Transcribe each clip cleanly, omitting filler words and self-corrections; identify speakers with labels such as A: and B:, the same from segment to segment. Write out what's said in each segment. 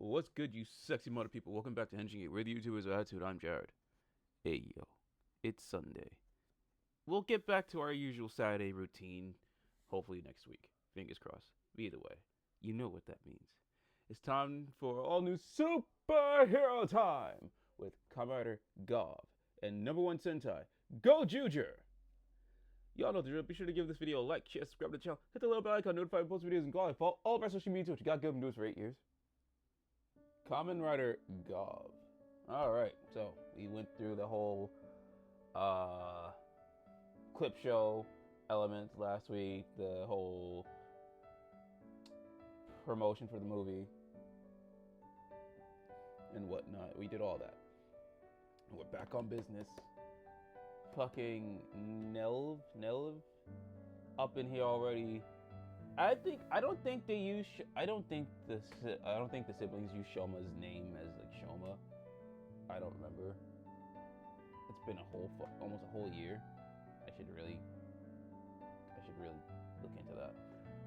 A: Well, what's good, you sexy mother people? Welcome back to Henshin Gate, where the YouTubers are attitude. I'm Jared. Hey, yo. It's Sunday. We'll get back to our usual Saturday routine, hopefully next week. Fingers crossed. Either way, you know what that means. It's time for all new superhero time with Kamen Gavv and number one Sentai Gozyuger. Y'all know the drill. Be sure to give this video a like, share, subscribe to the channel, hit the little bell icon, notify post videos, and follow all of our social media, which you got good and do this for 8 years. Kamen Rider Gavv. Alright, so we went through the whole clip show elements last week, the whole promotion for the movie and whatnot. We did all that. We're back on business. Fucking Nelv up in here already. I don't think they use. I don't think the siblings use Shoma's name as like Shoma. I don't remember. It's been almost a whole year. I should really look into that.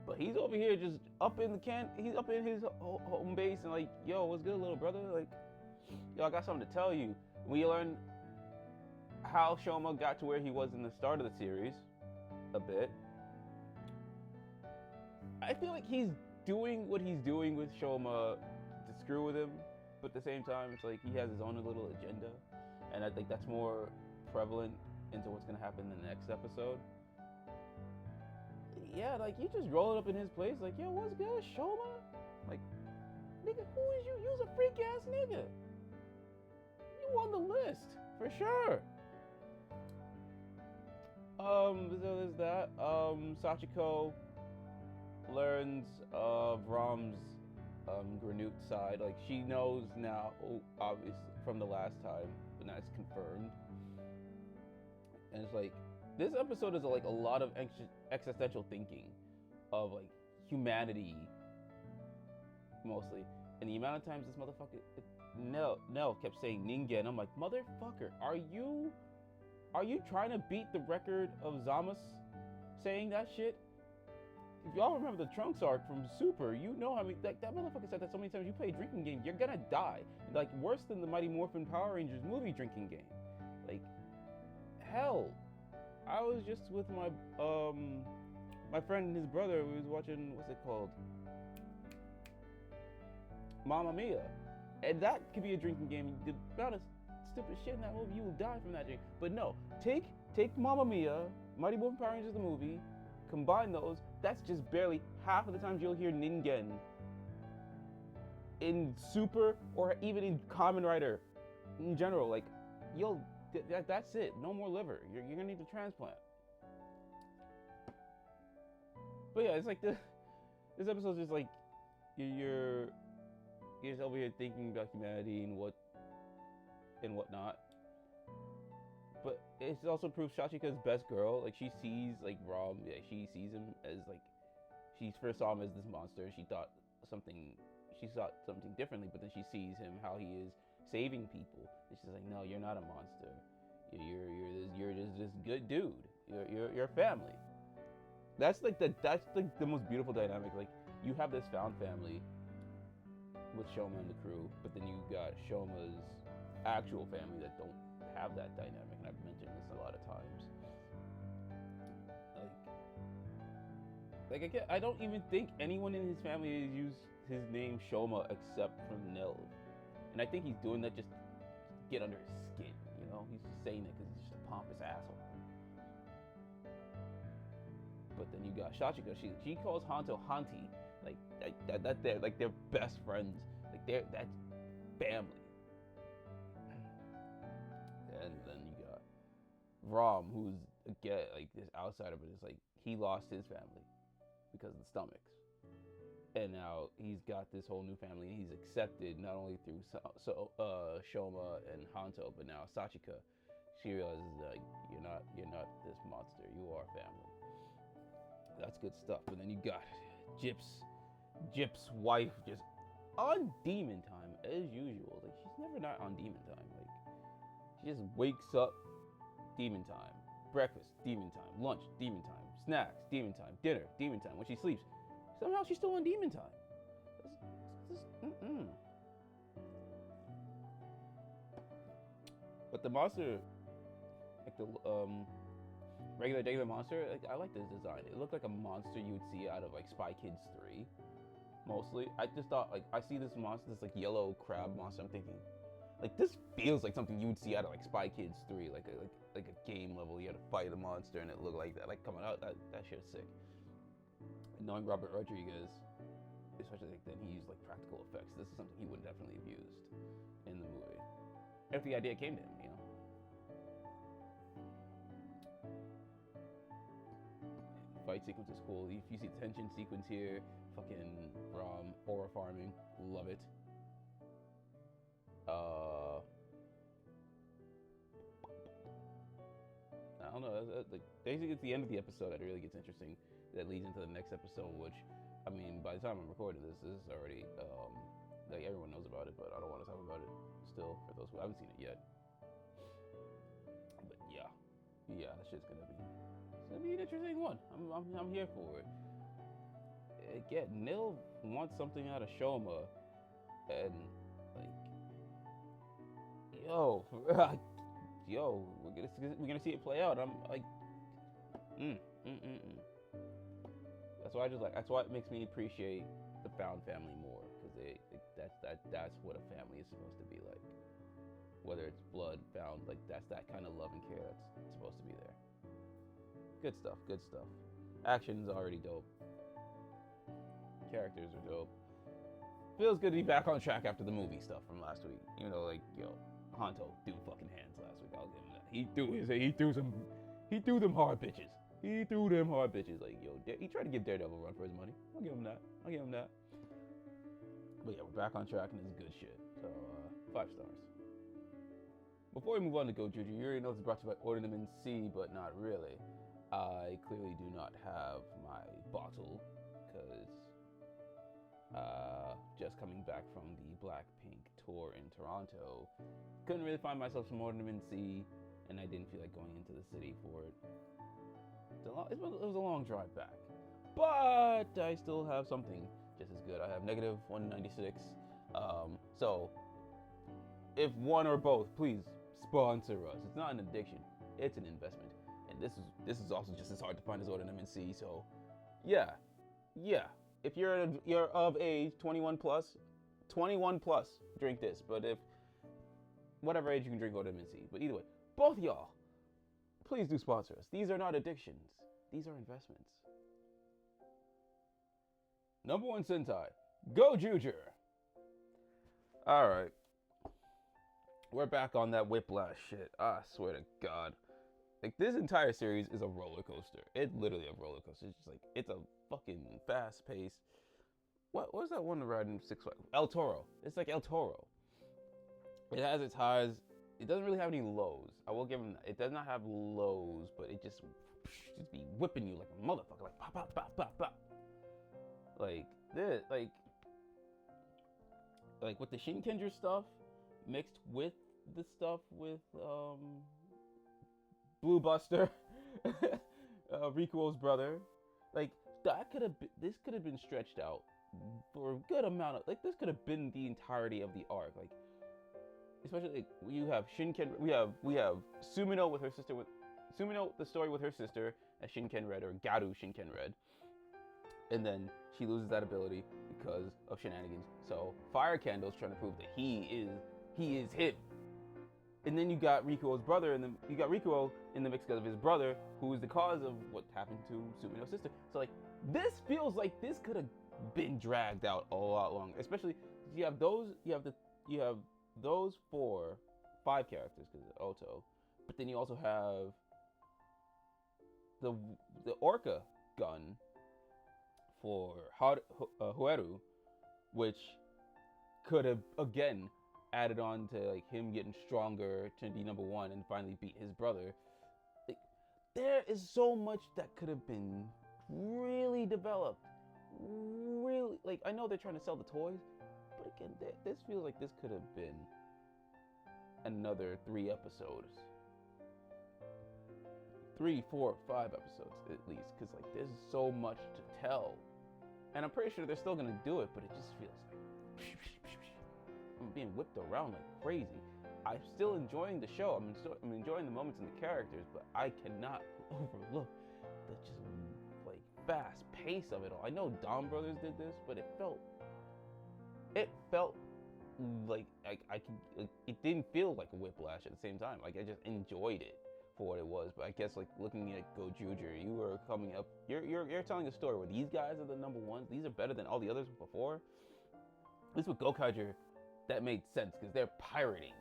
A: But he's over here just up in he's up in his home base and like, yo, what's good, little brother? Like, yo, I got something to tell you. We learned how Shoma got to where he was in the start of the series a bit. I feel like he's doing what he's doing with Shoma to screw with him, but at the same time, it's like he has his own little agenda, and I think that's more prevalent into what's gonna happen in the next episode. Yeah, like you just roll it up in his place, like, yo, what's good, Shoma? Like, nigga, who is you? You's a freak ass nigga. You on the list for sure. So there's that. Sachiko learns of Rom's Granute side. Like, she knows now, obviously, from the last time, but now it's confirmed. And it's like, this episode is like a lot of existential thinking of like humanity, mostly. And the amount of times this motherfucker, Nell kept saying Ningen. I'm like, motherfucker, are you trying to beat the record of Zamas saying that shit? If y'all remember the Trunks arc from Super, you know how many, like, that motherfucker said that so many times. You play a drinking game, you're gonna die. Like, worse than the Mighty Morphin Power Rangers movie drinking game. Like, hell, I was just with my friend and his brother. We was watching, what's it called? Mamma Mia. And that could be a drinking game. The amount of stupid shit in that movie, you will die from that drink. But no, take Mamma Mia, Mighty Morphin Power Rangers the movie, combine those, that's just barely half of the times you'll hear Ningen in Super or even in Kamen Rider in general. Like, that's it. No more liver. You're gonna need to transplant. But yeah, it's like this episode's just like you're just over here thinking about humanity and whatnot. But it also proves Sachika's best girl. Like, she sees like Rom. Yeah, she sees him as like, she first saw him as this monster. She thought something differently, but then she sees him how he is saving people. And she's like, no, you're not a monster. You're just this good dude. You're family. That's like the most beautiful dynamic. Like, you have this found family with Shoma and the crew, but then you got Shoma's actual family that don't have that dynamic, and I've mentioned this a lot of times. Like I don't even think anyone in his family has used his name Shoma except from Nelv, and I think he's doing that just to get under his skin. You know, he's just saying it because he's just a pompous asshole. But then you got Sachiko. She calls Hanto Hanti, like that they're like they're best friends, like that's family. And then you got Rom, who's again like this outsider, but it's like he lost his family because of the stomachs, and now he's got this whole new family, and he's accepted not only through Shoma and Hanto, but now Sachika. She realizes that you're not this monster. You are family. That's good stuff. But then you got Jip's wife just on demon time as usual. Like, she's never not on demon time. Like, she just wakes up, demon time. Breakfast, demon time. Lunch, demon time. Snacks, demon time. Dinner, demon time. When she sleeps, somehow she's still on demon time. But the monster, like the regular monster, like, I like this design. It looked like a monster you would see out of like Spy Kids 3, mostly. I just thought, like, I see this monster, this like yellow crab monster. I'm thinking, like, this feels like something you would see out of like Spy Kids 3, like a game level. You had to fight a monster and it looked like that, like coming out. That shit is sick. And knowing Robert Rodriguez, especially like then he used like practical effects. This is something he would definitely have used in the movie if the idea came to him, you know. Fight sequence is cool. If you see the tension sequence here, fucking horror farming, love it. I don't know. Like, basically, it's the end of the episode that really gets interesting. That leads into the next episode, which, I mean, by the time I'm recording this is already like everyone knows about it, but I don't want to talk about it still for those who haven't seen it yet. But yeah, that shit's gonna be an interesting one. I'm here for it. Again, Nil wants something out of Shoma, and like, yo, we're gonna see it play out. I'm like, That's why it makes me appreciate the found family more, because that's what a family is supposed to be like. Whether it's blood found, like that's that kind of love and care that's supposed to be there. Good stuff. Action's already dope. Characters are dope. Feels good to be back on track after the movie stuff from last week. Even though, like, yo, Hanto threw fucking hands last week. I'll give him that. He threw them hard bitches. Like, yo, he tried to give Daredevil a run for his money. I'll give him that. But yeah, we're back on track and it's good shit. So 5 stars. Before we move on to Gozyuger, you already know it's brought to you by Ornament C, but not really. I clearly do not have my bottle because just coming back from the Blackpink tour in Toronto, couldn't really find myself some Ornament C, and I didn't feel like going into the city for it. It was a long drive back, but I still have something just as good. I have negative 196. So if one or both, please sponsor us. It's not an addiction; it's an investment. And this is also just as hard to find as Ornament C. So yeah. If you're of age 21 plus, drink this. But if whatever age you can drink Ornament C. But either way, both of y'all, please do sponsor us. These are not addictions. These are investments. Number 1 Sentai, Gozyuger. Alright. We're back on that whiplash shit. I swear to God. Like, this entire series is a roller coaster. It's literally a roller coaster. It's just like, it's a fucking fast pace. What was that one riding 6 Flags? El Toro. It's like El Toro. It has its highs. It doesn't really have any lows. I will give him that. It does not have lows, but it just be whipping you like a motherfucker, like pop, pop, pop, pop, pop. Like this, like with the Shinkenger stuff mixed with the stuff with Blue Buster, Rikuo's brother. Like this could have been stretched out for a good amount of, like, this could have been the entirety of the arc. Like, especially, like, you have Shinken, we have Sumino with her sister, the story with her sister as Shinken-Red, or Garu Shinken-Red, and then she loses that ability because of shenanigans. So Fire Candle's trying to prove that he is him. And then you got Rikuo's brother, and then you got Rikuo in the mix because of his brother, who is the cause of what happened to Sumino's sister. So, like, this feels like this could have been dragged out a lot longer. Especially you have those 5 characters because of Oto, but then you also have the Orca gun for Hueru, which could have again added on to, like, him getting stronger to be number 1 and finally beat his brother. Like, there is so much that could have been really developed. Really, like, I know they're trying to sell the toys, but again, this feels like this could have been another 3 episodes. 3, 4, 5 episodes at least, because, like, there's so much to tell. And I'm pretty sure they're still gonna do it, but it just feels like I'm being whipped around like crazy. I'm still enjoying the show. I'm enjoying the moments and the characters, but I cannot overlook the just like fast pace of it all. I know Dom Brothers did this, but it felt like it didn't feel like a whiplash at the same time. Like I just enjoyed it for what it was. But I guess like looking at Gozyuger, you were coming up. You're telling a story where these guys are the number ones. These are better than all the others before. At least with Gokaiger, that made sense because they're pirating,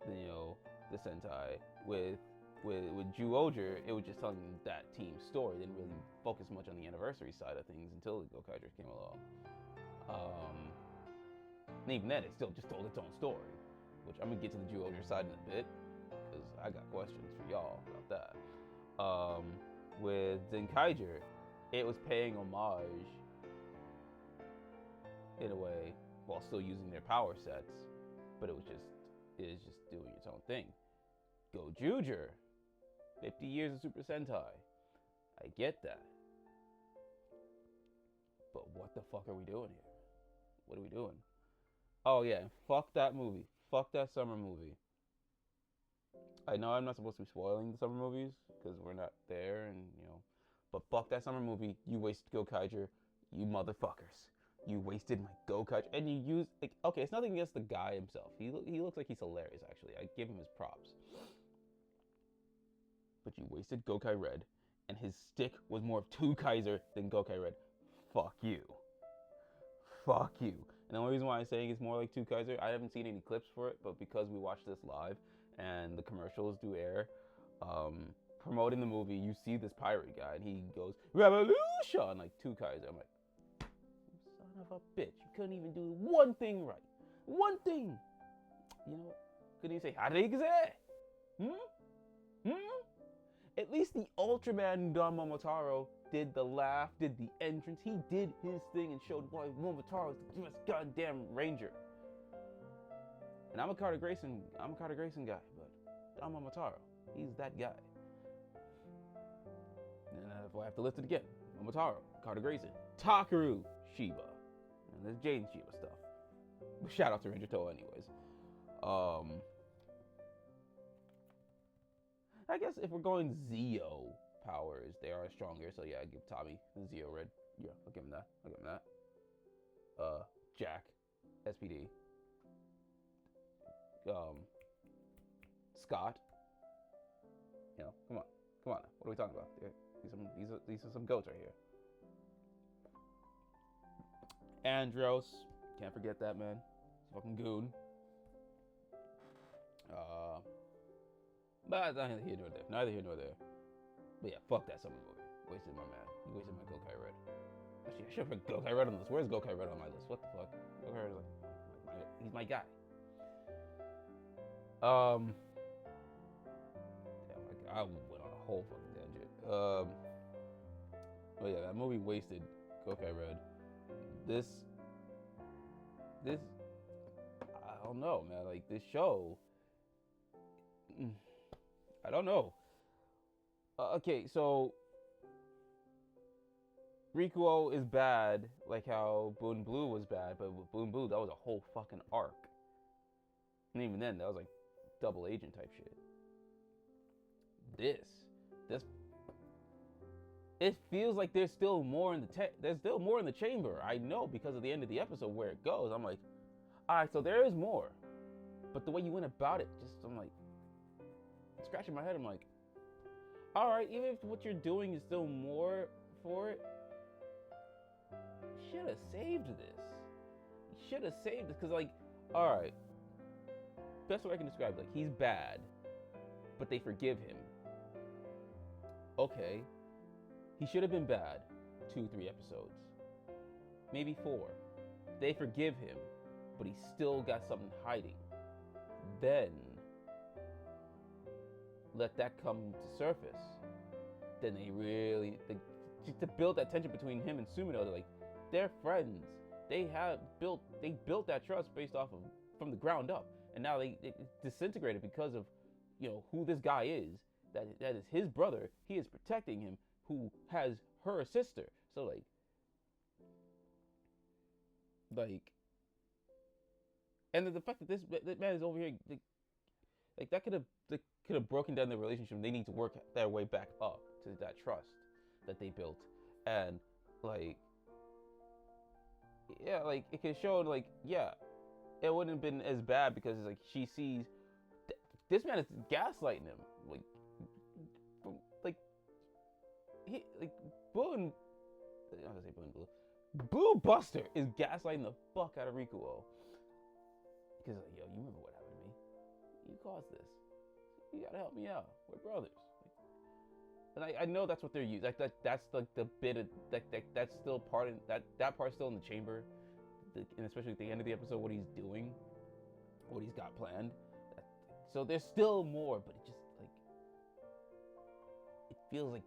A: the Sentai. With Gozyuger, it was just telling that team's story. They didn't really focus much on the anniversary side of things until the Gokaiger came along. And even then, it still just told its own story, which I'm gonna get to the Gozyuger side in a bit because I got questions for y'all about that. With Zenkaiger, it was paying homage in a way while still using their power sets, but it was just doing its own thing. Gozyuger, 50 years of Super Sentai. I get that. But what the fuck are we doing here? What are we doing? Oh yeah, fuck that movie. Fuck that summer movie. I know I'm not supposed to be spoiling the summer movies because we're not there, and but fuck that summer movie. You wasted Gokaiger, you motherfuckers. You wasted my Gokaiger, and you used okay. It's nothing against the guy himself. He looks like he's hilarious. Actually, I give him his props. But you wasted Gokai Red, and his stick was more of 2 Kaiser than Gokai Red. Fuck you. Fuck you. And the only reason why I'm saying it's more like 2 Kaiser, I haven't seen any clips for it, but because we watched this live and the commercials do air, promoting the movie, you see this pirate guy and he goes, Revolution! Like 2 Kaiser. I'm like, son of a bitch. You couldn't even do one thing right. One thing. Couldn't even say, Harigize? At least the Ultraman Don Momotaro did the laugh, did the entrance. He did his thing and showed why Momotaro is the best goddamn ranger. And I'm a Carter Grayson guy, but Don Momotaro, he's that guy. And if I have to list it again, Momotaro, Carter Grayson, Takaru, Shiba, and there's Jaden Shiba stuff. Shout out to Ranger Toa anyways. I guess if we're going Zeo powers, they are stronger. So yeah, I give Tommy the Zeo Red. Yeah, I'll give him that. Jack, SPD. Scott. Come on. What are we talking about? These are some goats right here. Andros, can't forget that man. He's a fucking goon. But neither here nor there. But yeah, fuck that summer movie. Wasted my man. You wasted my Gokai Red. Actually, I should have put Gokai Red on this. Where's Gokai Red on my list? What the fuck? Gokai Red is he's my guy. Damn, I went on a whole fucking tangent. But yeah, that movie wasted Gokai Red. This, I don't know, man. Like this show. I don't know. Okay, so Rikuo is bad, like how Boon Blue was bad, but with Boon Blue, that was a whole fucking arc. And even then, that was like double agent type shit. This, it feels like there's still more in the chamber. I know because of the end of the episode where it goes. I'm like, all right, so there is more, but the way you went about it, I'm like. Scratching my head, I'm like, all right, even if what you're doing is still more for it, you should have saved this. You should have saved this, because, like, all right, best way I can describe it, like, he's bad, but they forgive him. Okay, he should have been bad 2-3 episodes, maybe 4. They forgive him, but he's still got something hiding. Then let that come to surface. Then just to build that tension between him and Sumino, they're friends. They built that trust based off of from the ground up, and now they disintegrated because of who this guy is. That is his brother. He is protecting him, who has her sister. So and the fact that this man is over here Like that could have broken down the relationship. They need to work their way back up to that trust that they built, and like yeah, like it could show like yeah, it wouldn't have been as bad because like she sees this man is gaslighting him like he like Boo and I'm gonna say Boo and Blue Buster is gaslighting the fuck out of Rikuo because like yo, you remember what happened to me? You caused this. You gotta help me out. We're brothers. And I know that's what they're using. Like that's like the bit of that's still part of that part's still in the chamber, and especially at the end of the episode, what he's doing, what he's got planned. So there's still more, but it just like it feels like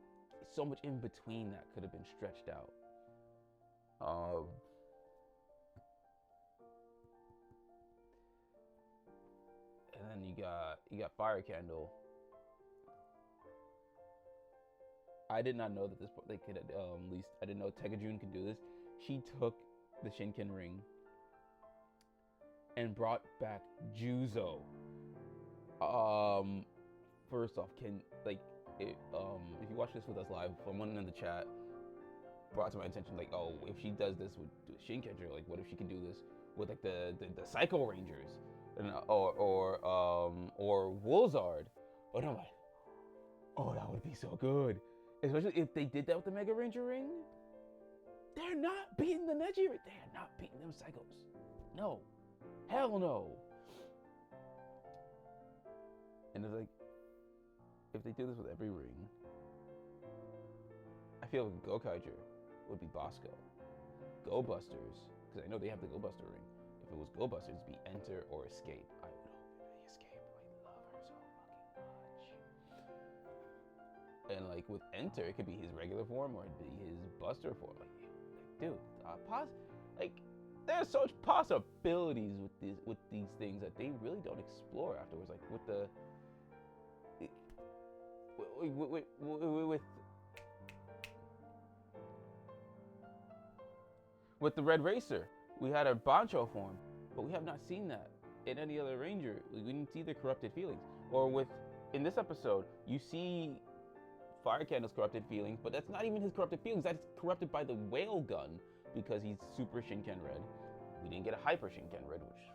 A: so much in between that could have been stretched out. And then you got Fire Candle. I did not know that this they could at least I didn't know Tekajun could do this. She took the Shinken ring and brought back Juzo. First off, can like it, if you watch this with us live, someone in the chat brought to my attention like, oh, if she does this with Shinkenger, like what if she can do this with like the Psycho Rangers and or Woolzard? And I'm like, oh, that would be so good. Especially if they did that with the Mega Ranger ring. They're not beating the Neji. They're not beating them Psychos. No. Hell no. And it's like, if they do this with every ring, I feel like Gokaiger would be Bosco. Go Busters, because I know they have the Go Buster ring. If it was Go Busters, it'd be Enter or Escape. I would hope it'd be Escape. I love her so fucking much. And like with Enter, it could be his regular form or it'd be his Buster form. Like dude, like there's so much possibilities with these things that they really don't explore afterwards. Like with the with the Red Racer, we had a Bancho form, but we have not seen that in any other Ranger. We didn't see the corrupted feelings. Or with in this episode, you see Fire Candle's corrupted feelings, but that's not even his corrupted feelings. That's corrupted by the whale gun because he's Super Shinken Red. We didn't get a Hyper Shinken Red, which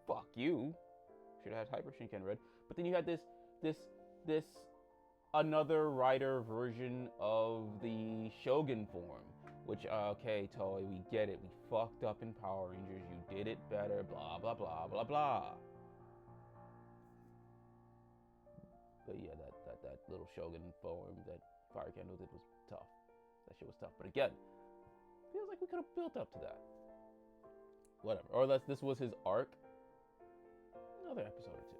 A: fuck you. Should have had Hyper Shinken Red. But then you had this another rider version of the Shogun form, which okay, Toei, we get it. We fucked up in Power Rangers. You did it better. Blah blah blah blah blah. But yeah, that little Shogun form that Fire Candle did was tough. That shit was tough. But again, feels like we could have built up to that. Whatever. Or unless this was his arc. Another episode or two.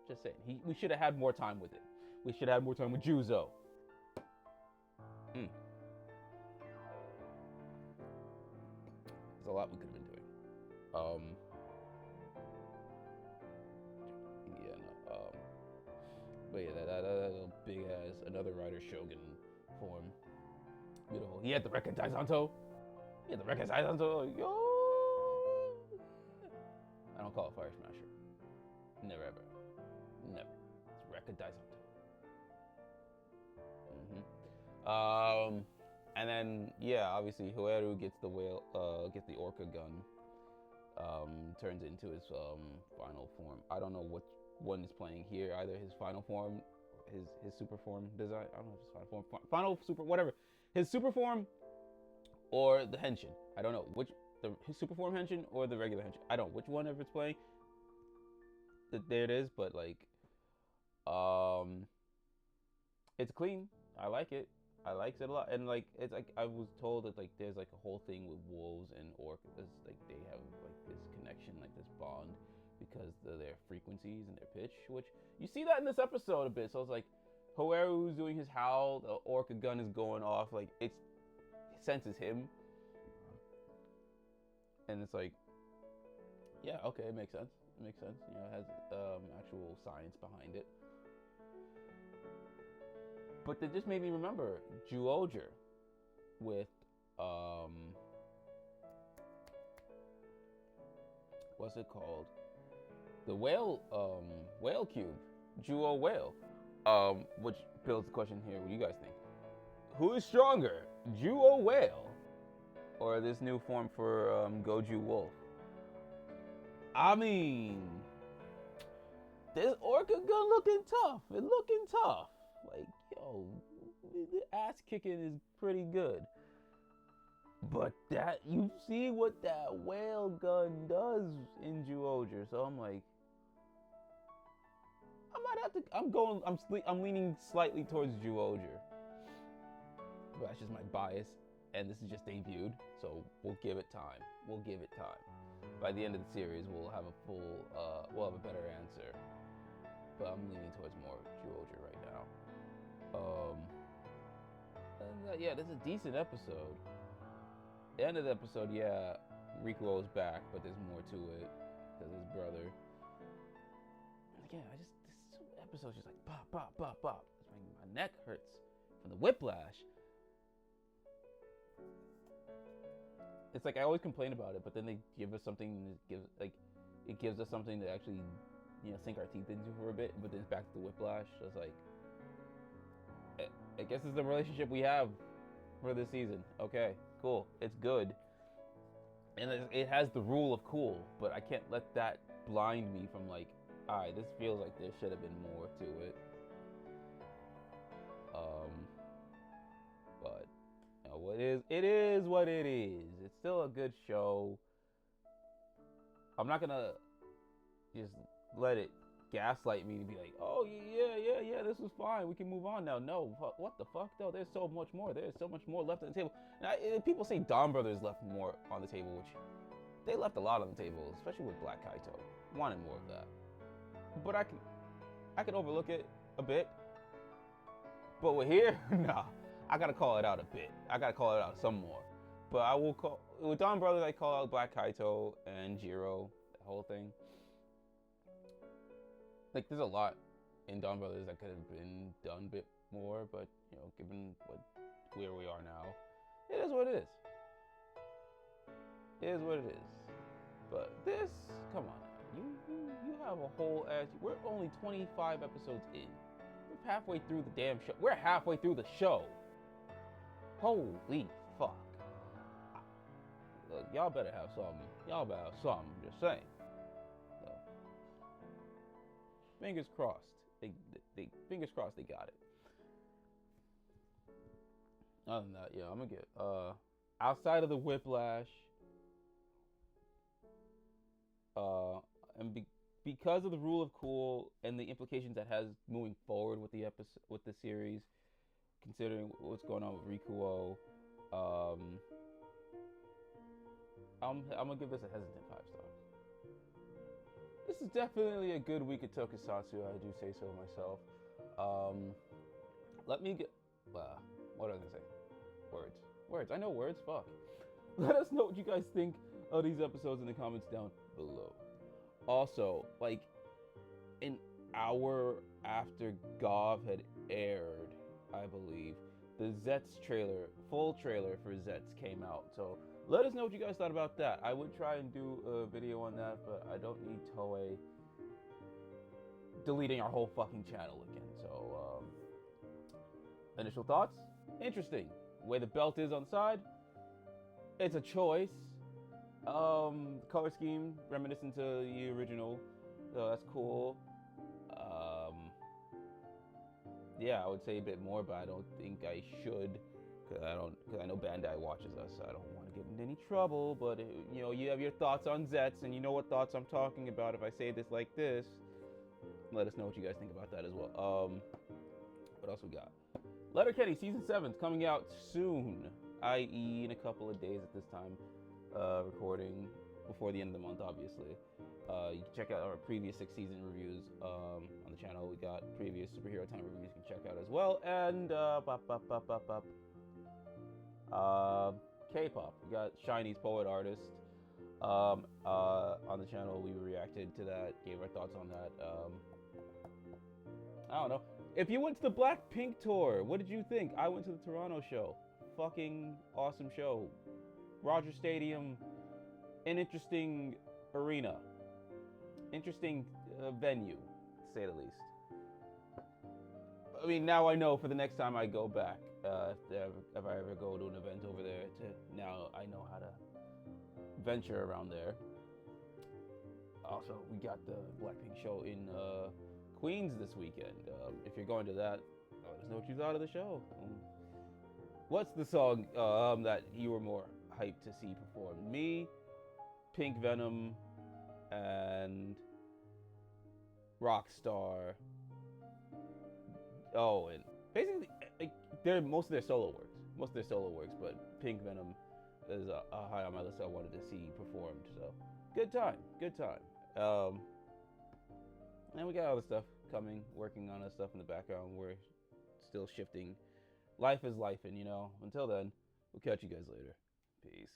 A: Just saying. We should have had more time with it. We should have had more time with Juzo. There's a lot we could have been doing. But yeah, that big ass another rider Shogun form. You know, he had the Rekka Daizanto. Yo. I don't call it Fire Smasher. Never ever. Never. It's Rekka Daizanto. And then yeah, obviously Hoeru gets the Orca gun. Turns into his final form. I don't know what one is playing here. Either his final form, his super form design. I don't know if it's final form, final super, whatever. His super form, or the Henshin. I don't know which his super form Henshin or the regular Henshin. I don't know which one ever it's playing. There it is, but like, it's clean. I like it. I liked it a lot, and like it's like I was told that like there's like a whole thing with wolves and orcas, like they have like this connection, like this bond, because of their frequencies and their pitch, which you see that in this episode a bit. So it's like Hoeru's doing his howl, the orca gun is going off, like it senses him, and it's like, yeah, okay, it makes sense. It makes sense. You know, it has actual science behind it. But that just made me remember Zyuohger with what's it called? the whale cube, Juo whale. Which builds the question here. What do you guys think? Who is stronger, Juo whale, or this new form for Goju wolf? I mean, this orca gun looking tough. It looking tough. Like, yo, the ass kicking is pretty good. But that, you see what that whale gun does in Zyuohger, so I'm like, I might have to. I'm leaning slightly towards Zyuohger. But that's just my bias, and this is just debuted, so we'll give it time. We'll give it time. By the end of the series, we'll have we'll have a better answer. But I'm leaning towards more Zyuohger right now. And yeah, this is a decent episode. The end of the episode, yeah, Rikuo's back, but there's more to it because his brother. Again, this episode's just like bop, bop, bop, bop. My neck hurts from the whiplash. It's like I always complain about it, but then they give us something that gives us something to actually, sink our teeth into for a bit. But then it's back to the whiplash. So it's like, I guess it's the relationship we have for this season. Okay, cool, it's good, and it has the rule of cool, but I can't let that blind me from like, alright, this feels like there should have been more to it. But it is what it is. It's still a good show. I'm not gonna just let it gaslight me and be like, oh yeah, this was fine, we can move on now. No, what the fuck though? There's so much more. There's so much more left on the table. And people say Dawn Brothers left more on the table, which they left a lot on the table, especially with Black Kaito. Wanted more of that, but I can overlook it a bit. But with here, nah, I gotta call it out a bit. I gotta call it out some more. But I will call with Dawn Brothers. I call out Black Kaito and Jiro, the whole thing. Like, there's a lot in Dawn Brothers that could have been done a bit more, but given where we are now, it is what it is. It is what it is. But this, come on, you have a whole ass. We're only 25 episodes in. We're halfway through the damn show. We're halfway through the show. Holy fuck! Look, y'all better have something. Y'all better have something. Just saying. So, fingers crossed. They fingers crossed they got it. Other than that, yeah, I'm gonna get outside of the whiplash. And because of the rule of cool and the implications that has moving forward with the episode, with the series, considering what's going on with Rikuo, I'm gonna give this a hesitant 5 stars. This is definitely a good week of Tokusatsu. I do say so myself. Let me get. What was I gonna say? Words. I know words. Fuck. Let us know what you guys think of these episodes in the comments down below. Also, like, an hour after Gavv had aired, I believe, the Zets full trailer for Zets came out. So let us know what you guys thought about that. I would try and do a video on that, but I don't need Toei deleting our whole fucking channel again. So, initial thoughts? Interesting. The way the belt is on the side, it's a choice. Color scheme reminiscent to the original, so that's cool. Yeah, I would say a bit more, but I don't think I should, because I know Bandai watches us, so I don't want to get in any trouble. But you have your thoughts on Zets, and you know what thoughts I'm talking about. If I say this like this, let us know what you guys think about that as well. What else we got? Letterkenny Season 7 coming out soon, i.e. in a couple of days at this time. Recording before the end of the month, obviously. You can check out our previous 6 season reviews on the channel. We got previous Superhero Time reviews you can check out as well. And K-pop. We got Shiny's Poet Artist on the channel. We reacted to that, gave our thoughts on that. I don't know. If you went to the Blackpink tour, what did you think? I went to the Toronto show. Fucking awesome show. Rogers Stadium, an interesting arena. interesting venue, to say the least. I mean, now I know for the next time I go back, if I ever go to an event over there, now I know how to venture around there. Also, we got the Blackpink show in Queens this weekend. If you're going to that, let us know what you thought of the show. What's the song that you were more hyped to see performed? Me, Pink Venom, and Rockstar. Oh, and basically, like, most of their solo works. But Pink Venom is high on my list. I wanted to see performed. So good time. And we got other stuff coming, working on other stuff in the background. We're still shifting. Life is life, and until then, we'll catch you guys later. Peace.